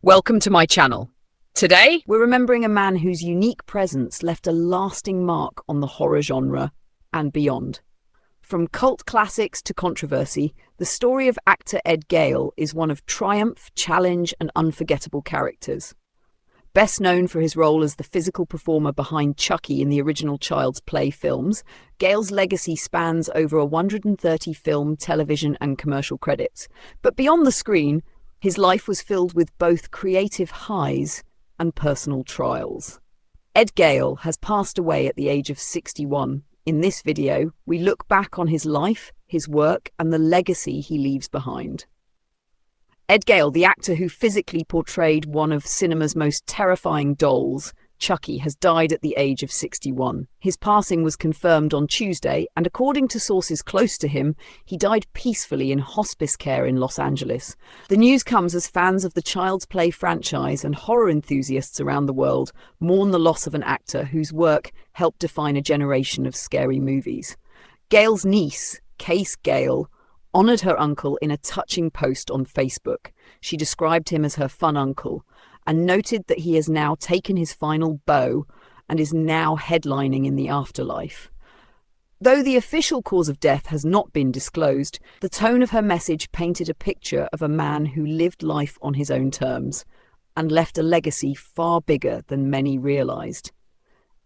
Welcome to my channel. Today, We're remembering a man whose unique presence left a lasting mark on the horror genre and beyond. From cult classics to controversy, the story of actor Ed Gale is one of triumph, challenge, and unforgettable characters. Best known for his role as the physical performer behind Chucky in the original Child's Play films, Gale's legacy spans over 130 film, television, and commercial credits. But beyond the screen, his life was filled with both creative highs and personal trials. Ed Gale has passed away at the age of 61. In this video, we look back on his life, his work, and the legacy he leaves behind. Ed Gale, the actor who physically portrayed one of cinema's most terrifying dolls, Chucky, has died at the age of 61. His passing was confirmed on Tuesday, and according to sources close to him, he died peacefully in hospice care in Los Angeles. The news comes as fans of the Child's Play franchise and horror enthusiasts around the world mourn the loss of an actor whose work helped define a generation of scary movies. Gale's niece, Case Gale, honored her uncle in a touching post on Facebook. She described him as her fun uncle and noted that he has now taken his final bow and is now headlining in the afterlife. Though the official cause of death has not been disclosed, the tone of her message painted a picture of a man who lived life on his own terms and left a legacy far bigger than many realized.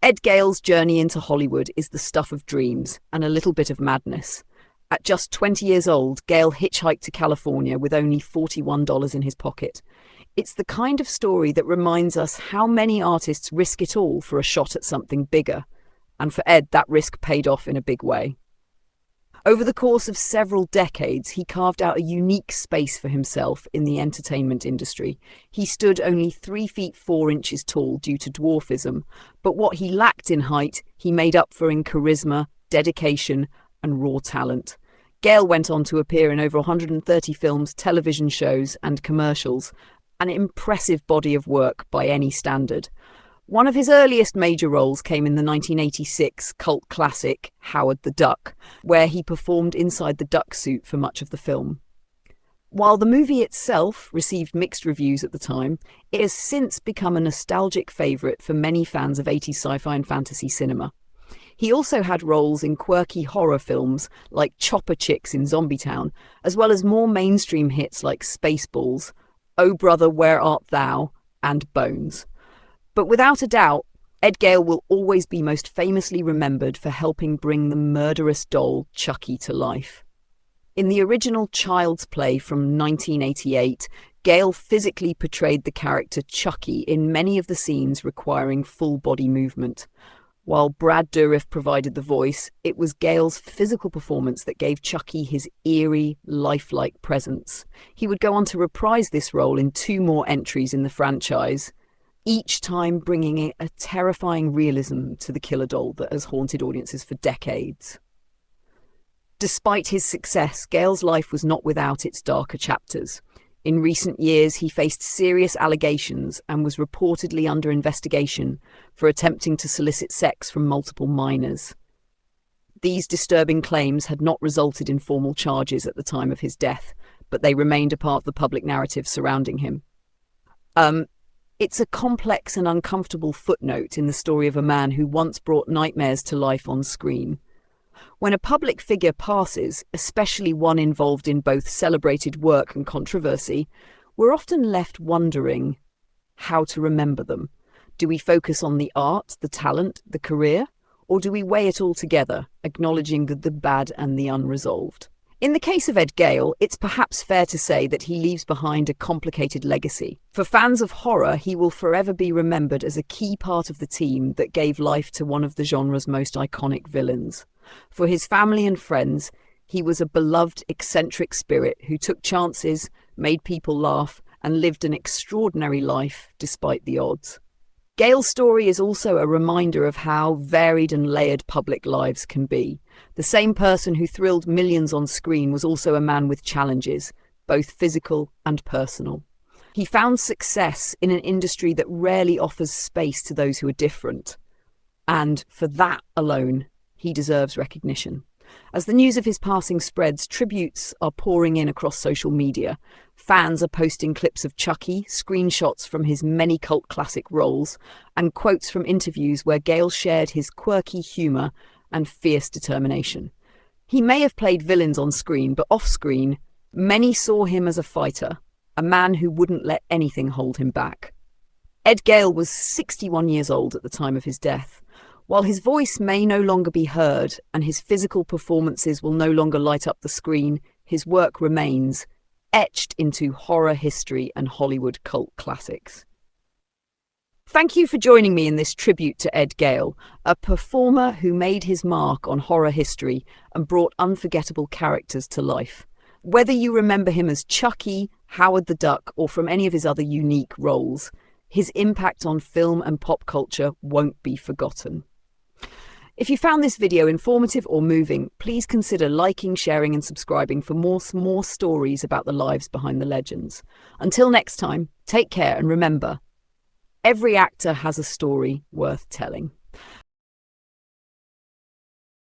Ed Gale's journey into Hollywood is the stuff of dreams and a little bit of madness. At just 20 years old, Gale hitchhiked to California with only $41 in his pocket. It's the kind of story that reminds us how many artists risk it all for a shot at something bigger. And for Ed, that risk paid off in a big way. Over the course of several decades, he carved out a unique space for himself in the entertainment industry. He stood only 3 feet 4 inches tall due to dwarfism, but what he lacked in height, he made up for in charisma, dedication, and raw talent. Gale went on to appear in over 130 films, television shows, and commercials, an impressive body of work by any standard. One of his earliest major roles came in the 1986 cult classic Howard the Duck, where he performed inside the duck suit for much of the film. While the movie itself received mixed reviews at the time, it has since become a nostalgic favourite for many fans of 80s sci-fi and fantasy cinema. He also had roles in quirky horror films like Chopper Chicks in Zombietown, as well as more mainstream hits like Spaceballs, Oh Brother, Where Art Thou, and Bones. But without a doubt, Ed Gale will always be most famously remembered for helping bring the murderous doll Chucky to life. In the original Child's Play from 1988, Gale physically portrayed the character Chucky in many of the scenes requiring full-body movement. While Brad Dourif provided the voice, it was Gale's physical performance that gave Chucky his eerie, lifelike presence. He would go on to reprise this role in 2 more entries in the franchise, each time bringing a terrifying realism to the killer doll that has haunted audiences for decades. Despite his success, Gale's life was not without its darker chapters. In recent years, he faced serious allegations and was reportedly under investigation for attempting to solicit sex from multiple minors. These disturbing claims had not resulted in formal charges at the time of his death, but they remained a part of the public narrative surrounding him. It's a complex and uncomfortable footnote in the story of a man who once brought nightmares to life on screen. When a public figure passes, especially one involved in both celebrated work and controversy, we're often left wondering how to remember them. Do we focus on the art, the talent, the career, or do we weigh it all together, acknowledging the bad and the unresolved? In the case of Ed Gale, it's perhaps fair to say that he leaves behind a complicated legacy. For fans of horror, he will forever be remembered as a key part of the team that gave life to one of the genre's most iconic villains. For his family and friends, he was a beloved, eccentric spirit who took chances, made people laugh, and lived an extraordinary life despite the odds. Gale's story is also a reminder of how varied and layered public lives can be. The same person who thrilled millions on screen was also a man with challenges, both physical and personal. He found success in an industry that rarely offers space to those who are different. And for that alone, he deserves recognition. As the news of his passing spreads, tributes are pouring in across social media. Fans are posting clips of Chucky, screenshots from his many cult classic roles, and quotes from interviews where Gale shared his quirky humour and fierce determination. He may have played villains on screen, but off-screen, many saw him as a fighter, a man who wouldn't let anything hold him back. Ed Gale was 61 years old at the time of his death. While his voice may no longer be heard and his physical performances will no longer light up the screen, his work remains, etched into horror history and Hollywood cult classics. Thank you for joining me in this tribute to Ed Gale, a performer who made his mark on horror history and brought unforgettable characters to life. Whether you remember him as Chucky, Howard the Duck, or from any of his other unique roles, his impact on film and pop culture won't be forgotten. If you found this video informative or moving, please consider liking, sharing and subscribing for more stories about the lives behind the legends. Until next time, take care and remember, every actor has a story worth telling.